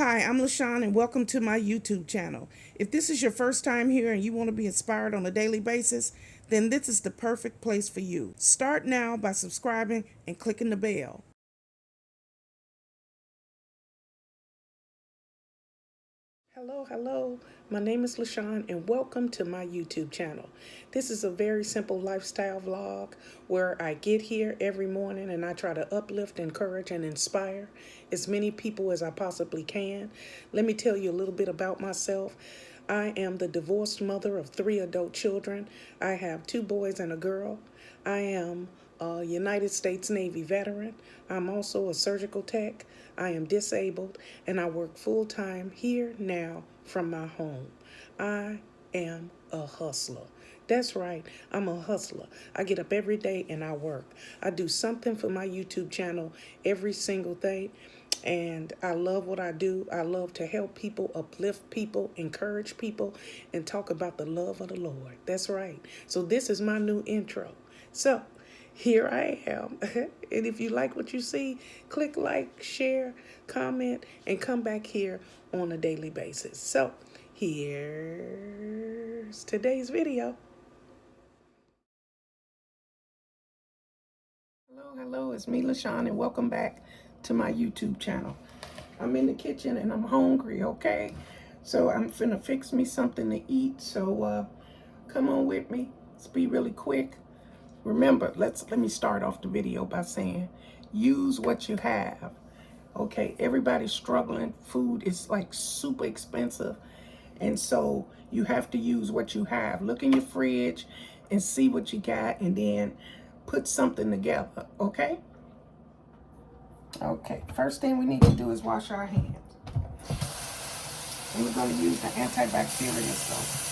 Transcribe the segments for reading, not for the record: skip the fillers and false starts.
Hi, I'm LaShawn and welcome to my YouTube channel. If this is your first time here and you want to be inspired on a daily basis, then this is the perfect place for you. Start now by subscribing and clicking the bell. Hello. My name is LaShawn and welcome to my YouTube channel. This is a very simple lifestyle vlog where I get here every morning and I try to uplift, encourage, and inspire as many people as I possibly can. Let me tell you a little bit about myself. I am the divorced mother of 3 adult children. I have 2 boys and a girl. I am a United States Navy veteran. I'm also a surgical tech. I am disabled and I work full time here now from my home. I am a hustler. That's right, I'm a hustler. I get up every day and I work. I do something for my YouTube channel every single day. And I love what I do. I love to help people, uplift people, encourage people, and talk about the love of the Lord. That's right. So this is my new intro. So here I am. And if you like what you see, click like, share, comment, and come back here on a daily basis. So here's today's video. Hello, it's me, LaShawn, and welcome back to my YouTube channel. I'm in the kitchen and I'm hungry, okay? So I'm finna fix me something to eat, so come on with me. Let's be really quick. Remember, let me start off the video by saying, use what you have, okay? Everybody's struggling. Food is like super expensive, and so you have to use what you have. Look in your fridge and see what you got, and then put something together, okay? Okay, first thing we need to do is wash our hands. And we're going to use the antibacterial soap.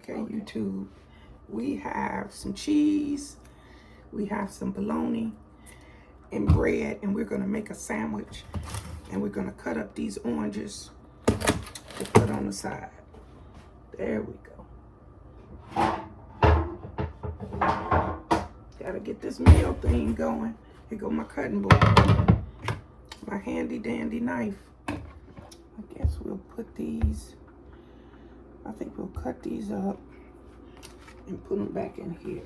Okay, YouTube, we have some cheese, we have some bologna and bread, and we're gonna make a sandwich, and we're gonna cut up these oranges to put on the side. There we go. Gotta get this meal thing going. Here go my cutting board, my handy dandy knife. I guess we'll put these, I think we'll cut these up and put them back in here.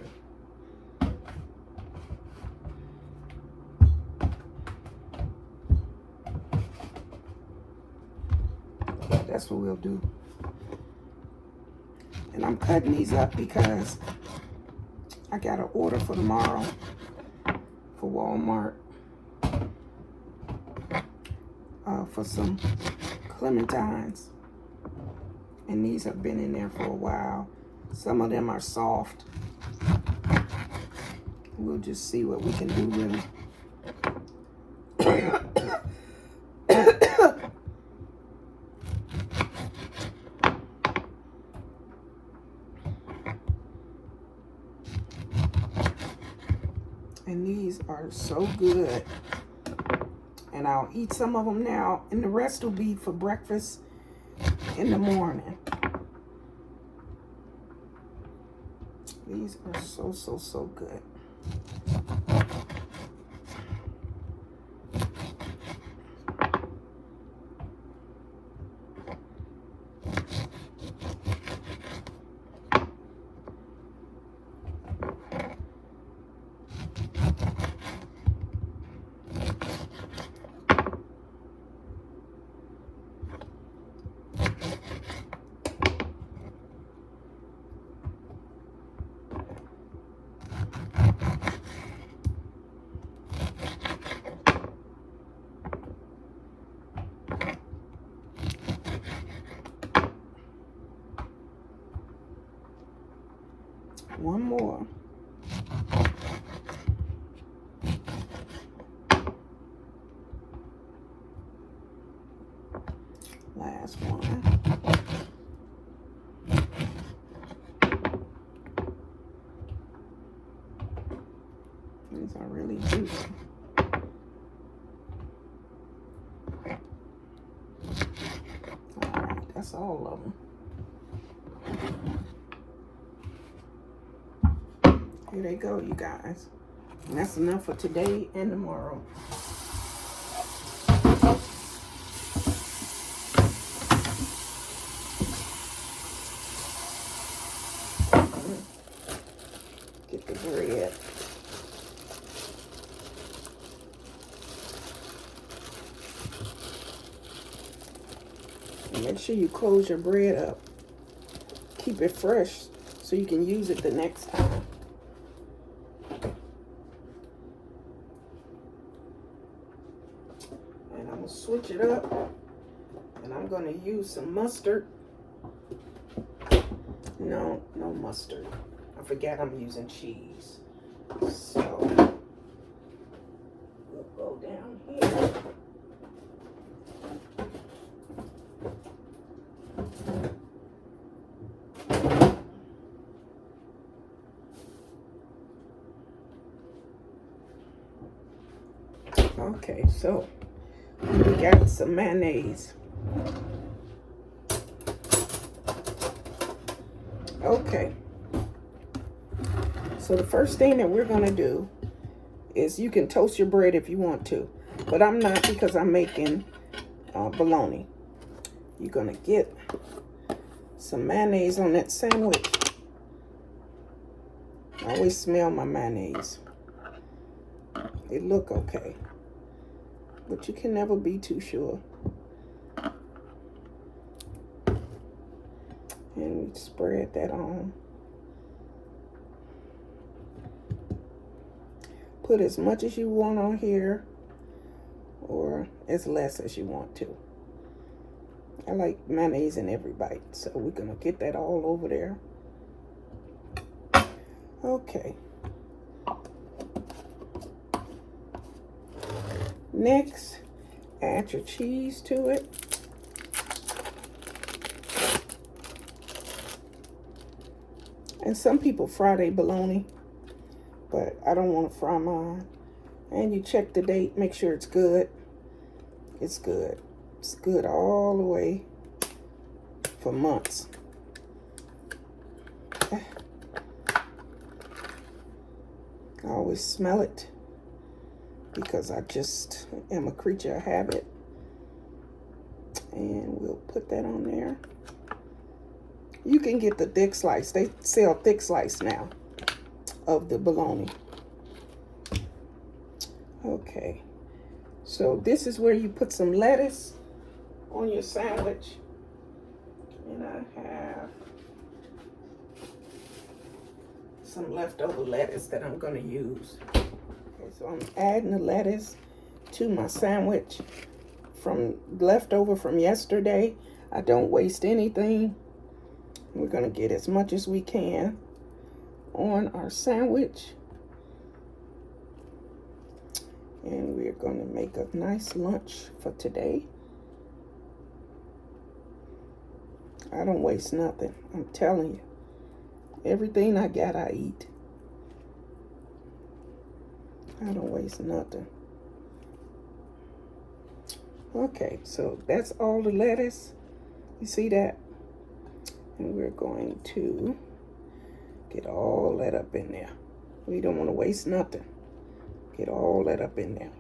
That's what we'll do. And I'm cutting these up because I got an order for tomorrow for Walmart for some clementines. And these have been in there for a while. Some of them are soft. We'll just see what we can do with them. And these are so good. And I'll eat some of them now, and the rest will be for breakfast in the morning. These are so good. One more. Last one. These are really juicy. All right, that's all of them. Here they go, you guys. And that's enough for today and tomorrow. Get the bread. And make sure you close your bread up. Keep it fresh so you can use it the next time. And I'm going to switch it up. And I'm going to use some mustard. No mustard. I forgot I'm using cheese. So, we'll go down here. Okay, so we got some mayonnaise. Okay, so the first thing that we're gonna do is, you can toast your bread if you want to, but I'm not, because I'm making bologna. You're gonna get some mayonnaise on that sandwich. I always smell my mayonnaise. It look okay, but you can never be too sure. And we spread that on. Put as much as you want on here, or as less as you want to. I like mayonnaise in every bite, so we're gonna get that all over there. Okay. Next, add your cheese to it. And some people fry their bologna, but I don't want to fry mine. And you check the date, make sure it's good. It's good. It's good all the way for months. I always smell it, because I just am a creature of habit. And we'll put that on there. You can get the thick slice. They sell thick slice now of the bologna. Okay. So this is where you put some lettuce on your sandwich. And I have some leftover lettuce that I'm going to use. Okay, so I'm adding the lettuce to my sandwich from leftover from yesterday. I don't waste anything. We're going to get as much as we can on our sandwich. And we're going to make a nice lunch for today. I don't waste nothing. I'm telling you. Everything I got, I eat. I don't waste nothing. Okay, so that's all the lettuce. You see that? And we're going to get all that up in there. We don't want to waste nothing. Get all that up in there.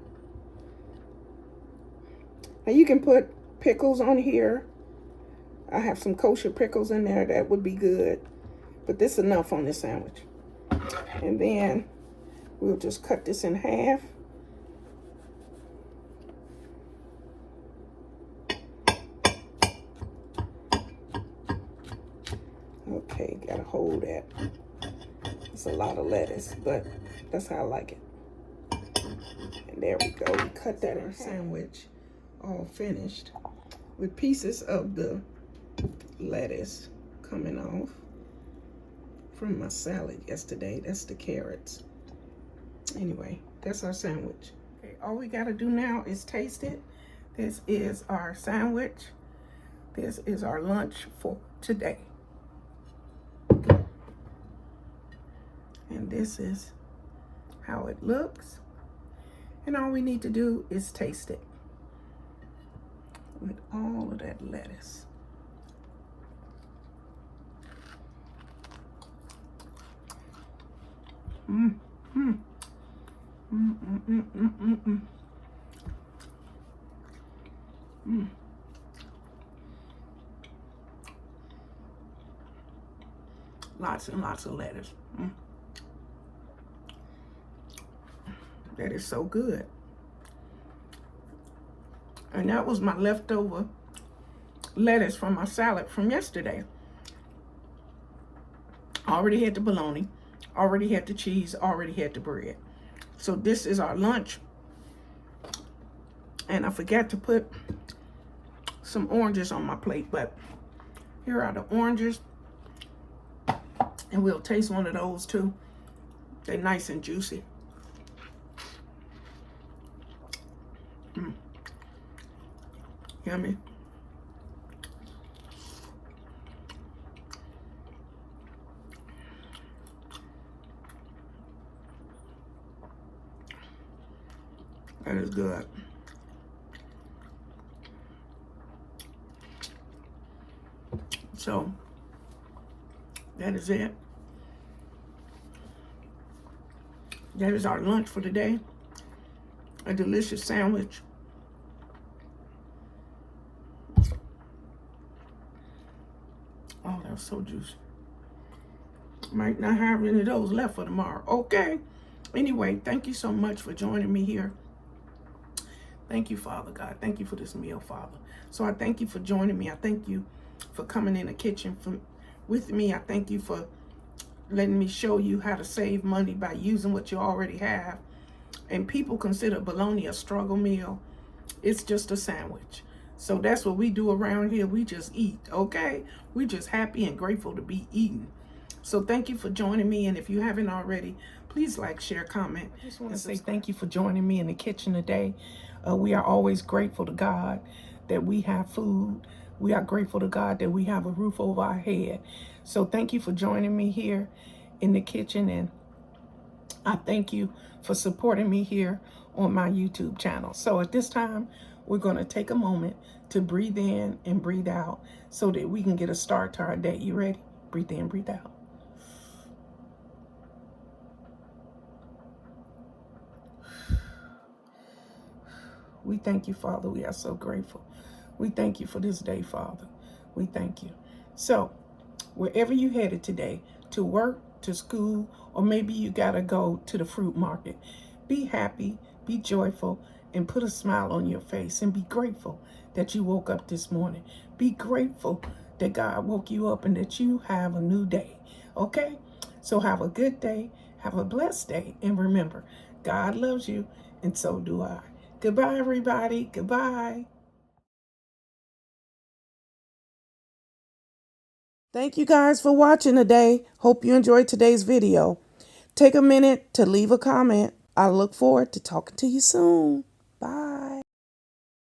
Now you can put pickles on here. I have some kosher pickles in there. That would be good. But this is enough on this sandwich. And then we'll just cut this in half. Okay, gotta hold that. It's a lot of lettuce, but that's how I like it. And there we go. We cut that in sandwich, all finished, with pieces of the lettuce coming off from my salad yesterday. That's the carrots. Anyway, that's our sandwich. Okay, all we gotta do now is taste it. This is our sandwich. This is our lunch for today. And this is how it looks. And all we need to do is taste it with all of that lettuce. Lots and lots of lettuce. That is so good. And that was my leftover lettuce from my salad from yesterday. Already had the bologna, already had the cheese, already had the bread. So this is our lunch. And I forgot to put some oranges on my plate, but here are the oranges. And we'll taste one of those too. They're nice and juicy. Yummy. That is good. So that is it. That is our lunch for today. A delicious sandwich. Oh, that was so juicy. Might not have any of those left for tomorrow. Okay. Anyway, thank you so much for joining me here. Thank you, Father God. Thank you for this meal, Father. So I thank you for joining me. I thank you for coming in the kitchen with me. I thank you for letting me show you how to save money by using what you already have. And people consider bologna a struggle meal. It's just a sandwich. So that's what we do around here. We just eat, okay? We're just happy and grateful to be eating. So thank you for joining me. And if you haven't already, please like, share, comment. I just want to say thank you for joining me in the kitchen today. We are always grateful to God that we have food. We are grateful to God that we have a roof over our head. So thank you for joining me here in the kitchen. And I thank you for supporting me here on my YouTube channel. So at this time, we're going to take a moment to breathe in and breathe out so that we can get a start to our day. You ready? Breathe in, breathe out. We thank you, Father. We are so grateful. We thank you for this day, Father. We thank you. So, wherever you headed today, to work, to school, or maybe you got to go to the fruit market, be happy, be joyful, and put a smile on your face, and be grateful that you woke up this morning. Be grateful that God woke you up and that you have a new day, okay? So have a good day, have a blessed day, and remember, God loves you, and so do I. Goodbye, everybody. Goodbye. Thank you guys for watching today. Hope you enjoyed today's video. Take a minute to leave a comment. I look forward to talking to you soon.